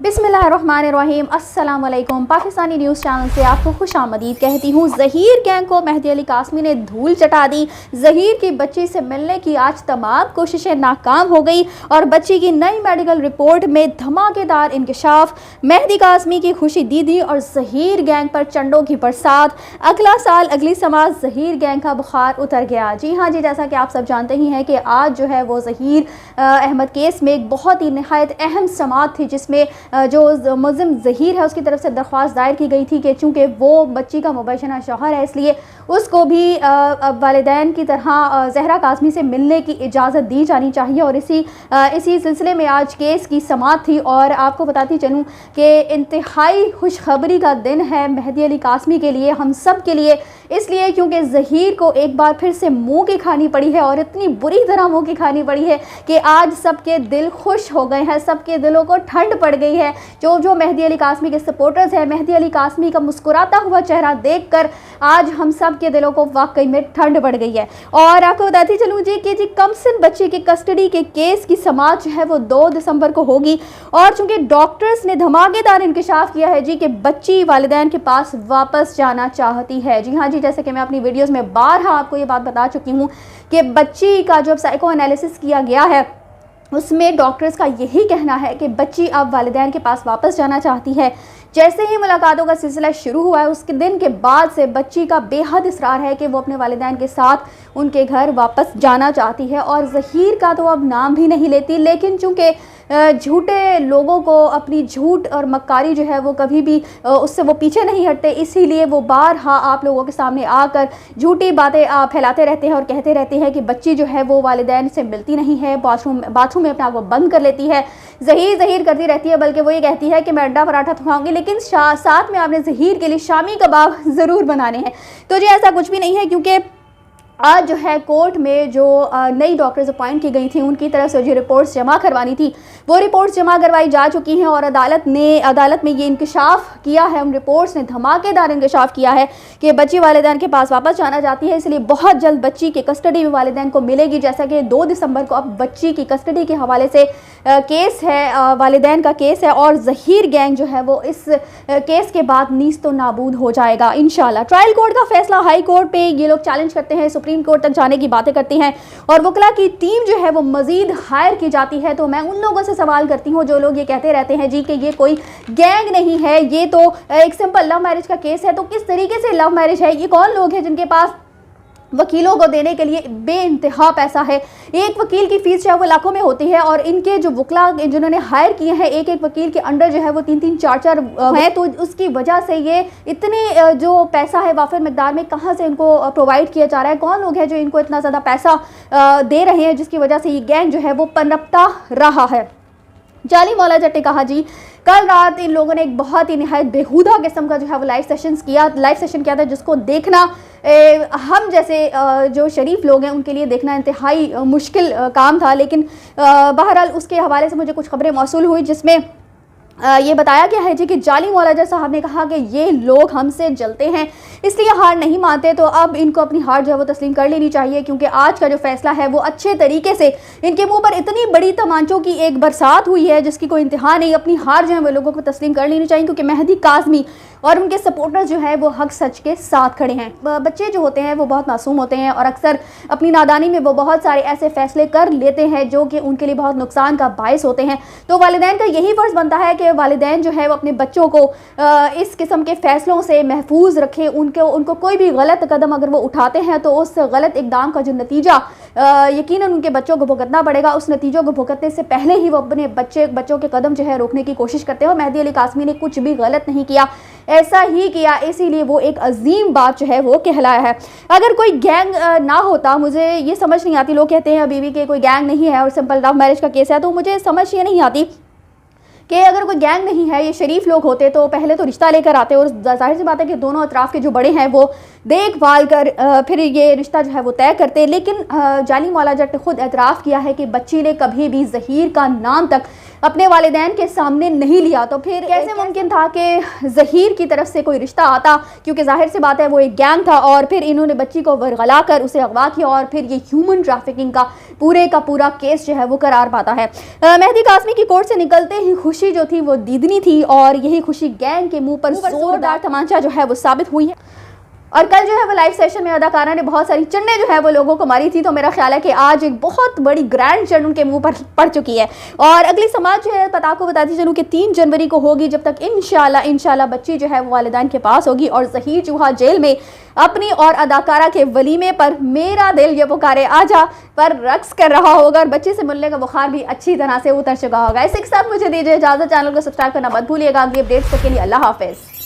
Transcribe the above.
बिस्मिल्लाहिर्रहमानिर्रहीम। अस्सलाम वालेकुम। पाकिस्तानी न्यूज़ चैनल से आपको खुशामदीद कहती हूँ। ज़हीर गैंग को मेहदी अली कासमी ने धूल चटा दी। ज़हीर की बच्ची से मिलने की आज तमाम कोशिशें नाकाम हो गई और बच्ची की नई मेडिकल रिपोर्ट में धमाकेदार इंकशाफ। मेहदी कासमी की खुशी दीदी और ज़हीर गैंग पर चंडों की बरसात। अगला साल अगली समाज ज़हीर गैंग का बुखार उतर गया। जी हाँ जी, जैसा कि आप सब जानते ही हैं कि आज जो है वो ज़हीर अहमद केस में एक बहुत ही नहायत अहम समाअत थी, जिसमें जो मुल्ज़िम ज़हीर है उसकी तरफ से दरख्वास्त दायर की गई थी कि चूँकि वो बच्ची का मुबशरा शौहर है, इसलिए उसको भी वालिदैन की तरह ज़हरा कासमी से मिलने की इजाज़त दी जानी चाहिए। और इसी सिलसिले में आज केस की समाअत थी। और आपको बताती चलूँ कि इंतहाई खुशखबरी का दिन है मेहदी अली कासमी के लिए, हम सब के लिए, इसलिए क्योंकि ज़हीर को एक बार फिर से मुँह की खानी पड़ी है और इतनी बुरी तरह मुँह की खानी पड़ी है कि आज सबके दिल खुश हो गए हैं, सबके दिलों को ठंड पड़ गई है। जो मेहदी अली कासमी के सपोर्टर्स हैं, मेहदी अली कासमी का मुस्कुराता हुआ चेहरा देखकर आज हम सब के दिलों को वाकई में ठंड पड़ गई है। और आपको बताती चलूँ जी कि कमसिन बच्चे की कस्टडी के केस की समाअत जो है वो 2 दिसंबर को होगी। और चूंकि डॉक्टर्स ने धमाकेदार इंकशाफ किया है जी कि बच्ची वालिदैन के पास वापस जाना चाहती है। जी हाँ जी, जैसे कि मैं अपनी वीडियोज़ में बारहा आपको ये बात बता चुकी हूँ कि बच्ची का जो साइको एनालिसिस किया गया है उसमें डॉक्टर्स का यही कहना है कि बच्ची अब वालिदैन के पास वापस जाना चाहती है। जैसे ही मुलाकातों का सिलसिला शुरू हुआ है उसके दिन के बाद से बच्ची का बेहद इसरार है कि वो अपने वालिदैन के साथ उनके घर वापस जाना चाहती है। और ज़हीर का तो अब नाम भी नहीं लेती, लेकिन चूँकि झूठे लोगों को अपनी झूठ और मक्कारी जो है वो कभी भी उससे वो पीछे नहीं हटते, इसीलिए वो बारहा आप लोगों के सामने आकर झूठी बातें फैलाते रहते हैं और कहते रहते हैं कि बच्ची जो है वो वालिदैन से मिलती नहीं है, बाथरूम में अपने आप को बंद कर लेती है, ज़हीर करती रहती है। बल्कि वो ये कहती है कि मैं अंडा पराठा तो खाऊंगी, लेकिन साथ में आपने ज़हीर के लिए शामी कबाब ज़रूर बनाने हैं। तो जी ऐसा कुछ भी नहीं है, क्योंकि आज जो है कोर्ट में जो नई डॉक्टर्स अपॉइंट की गई थी उनकी तरफ से जो रिपोर्ट्स जमा करवानी थी वो रिपोर्ट्स जमा करवाई जा चुकी हैं। और अदालत में ये इंकशाफ किया है, उन रिपोर्ट्स ने धमाकेदार इंकशाफ किया है कि बच्ची वालिदैन के पास वापस जाना चाहती है, इसलिए बहुत जल्द बच्ची की कस्टडी में वालिदैन को मिलेगी। जैसा कि 2 दिसंबर को अब बच्ची की कस्टडी के हवाले से केस है, वालिदैन का केस है और ज़हीर गैंग जो है वो इस केस के बाद नीस्त तो नाबूद हो जाएगा इंशाल्लाह। ट्रायल कोर्ट का फैसला हाई कोर्ट पे ये लोग चैलेंज करते हैं, सुप्रीम कोर्ट तक जाने की बातें करती हैं और वकला की टीम जो है वो मजीद हायर की जाती है। तो मैं उन लोगों से सवाल करती हूँ जो लोग ये कहते रहते हैं जी कि ये कोई गैंग नहीं है, ये तो एक सिंपल लव मैरिज का केस है, तो किस तरीके से लव मैरिज है? ये कौन लोग हैं जिनके पास वकीलों को देने के लिए बेइंतहा पैसा है? एक वकील की फीस जो है वो लाखों में होती है और इनके जो वकला जिन्होंने हायर किए हैं एक वकील के अंडर जो है वो 3-3 4-4 हैं, तो उसकी वजह से ये इतने जो पैसा है वाफिर मकदार में कहाँ से इनको प्रोवाइड किया जा रहा है? कौन लोग हैं जो इनको इतना ज़्यादा पैसा दे रहे हैं जिसकी वजह से ये गैंग जो है वो पनपता रहा है? जाली मौला जट ने कहा जी कल रात इन लोगों ने एक बहुत ही निहायत बेहुदा किस्म का जो है वो लाइव सेशन किया था, जिसको देखना हम जैसे जो शरीफ लोग हैं उनके लिए देखना इंतहाई मुश्किल काम था। लेकिन बहरहाल उसके हवाले से मुझे कुछ खबरें मौसूल हुई जिसमें ये बताया गया है जी कि जाली मौला जट साहब ने कहा कि ये लोग हमसे जलते हैं इसलिए हार नहीं मानते, तो अब इनको अपनी हार जो है वो तस्लीम कर लेनी चाहिए, क्योंकि आज का जो फैसला है वो अच्छे तरीके से इनके मुंह पर इतनी बड़ी तमांचों की एक बरसात हुई है जिसकी कोई इंतहा नहीं। अपनी हार जो है वो लोगों को तस्लीम कर लेनी चाहिए, क्योंकि मेहदी कासमी और उनके सपोर्टर्स जो है वो हक सच के साथ खड़े हैं। बच्चे जो होते हैं वो बहुत मासूम होते हैं और अक्सर अपनी नादानी में वो बहुत सारे ऐसे फैसले कर लेते हैं जो कि उनके लिए बहुत नुकसान का बायस होते हैं। तो वालिदैन का यही फ़र्ज़ बनता है कि वालिदैन जो है वो अपने बच्चों को इस किस्म के फ़ैसलों से महफूज रखें। उनको कोई भी गलत कदम अगर वो उठाते हैं तो उस गलत इक़दाम का जो नतीजा यकीनन उनके बच्चों को भुगतना पड़ेगा, उस नतीजों को भुगतने से पहले ही वो अपने बच्चों के कदम जो है रोकने की कोशिश करते हैं। और मेहदी अली कासमी ने कुछ भी गलत नहीं किया, ऐसा ही किया, इसीलिए वो एक अजीम बात जो है वो कहलाया है। अगर कोई गैंग ना होता, मुझे ये समझ नहीं आती, लोग कहते हैं बीवी के कोई गैंग नहीं है और सिंपल लव मैरिज का केस है, तो मुझे समझ ये नहीं आती कि अगर कोई गैंग नहीं है, ये शरीफ लोग होते तो पहले तो रिश्ता लेकर आते और जाहिर सी बात है कि दोनों अतराफ़ के जो बड़े हैं वो देखभाल कर फिर ये रिश्ता जो है वो तय करते। लेकिन जाली मौला जट ने खुद एतराफ़ किया है कि बच्ची ने कभी भी ज़हीर का नाम तक अपने वालिदैन के सामने नहीं लिया, तो फिर कैसे मुमकिन था कि ज़हीर की तरफ से कोई रिश्ता आता, क्योंकि जाहिर सी बात है वो एक गैंग था और फिर इन्होंने बच्ची को वरगला कर उसे अगवा किया और फिर ये ह्यूमन ट्रैफिकिंग का पूरा केस जो है वो करार पाता है। मेहदी कासमी की कोर्ट से निकलते ही खुशी जो थी वो दीदनी थी और यही खुशी गैंग के मुंह पर जोरदार तमाचा जो है वो साबित हुई है। और कल जो है वो लाइव सेशन में अदाकारा ने बहुत सारी चन्ने जो है वो लोगों को मारी थी, तो मेरा ख्याल है कि आज एक बहुत बड़ी ग्रैंड चन्न उनके मुंह पर पड़ चुकी है। और अगली समाज जो है आपको बताती चलूँ कि 3 जनवरी को होगी, जब तक इंशाल्लाह बच्ची जो है वो वालिदैन के पास होगी और ज़हीर चूहा जेल में अपनी और अदाकारा के वलीमे पर मेरा दिल ये पुकारे आजा पर रक्स कर रहा होगा और बच्चे से मिलने का बुखार भी अच्छी तरह से उतर चुका होगा। इसी के साथ मुझे दीजिए इजाज़त। चैनल को सब्सक्राइब करना मत भूलिएगा। अगली अपडेट्स के लिए अल्लाह हाफिज़।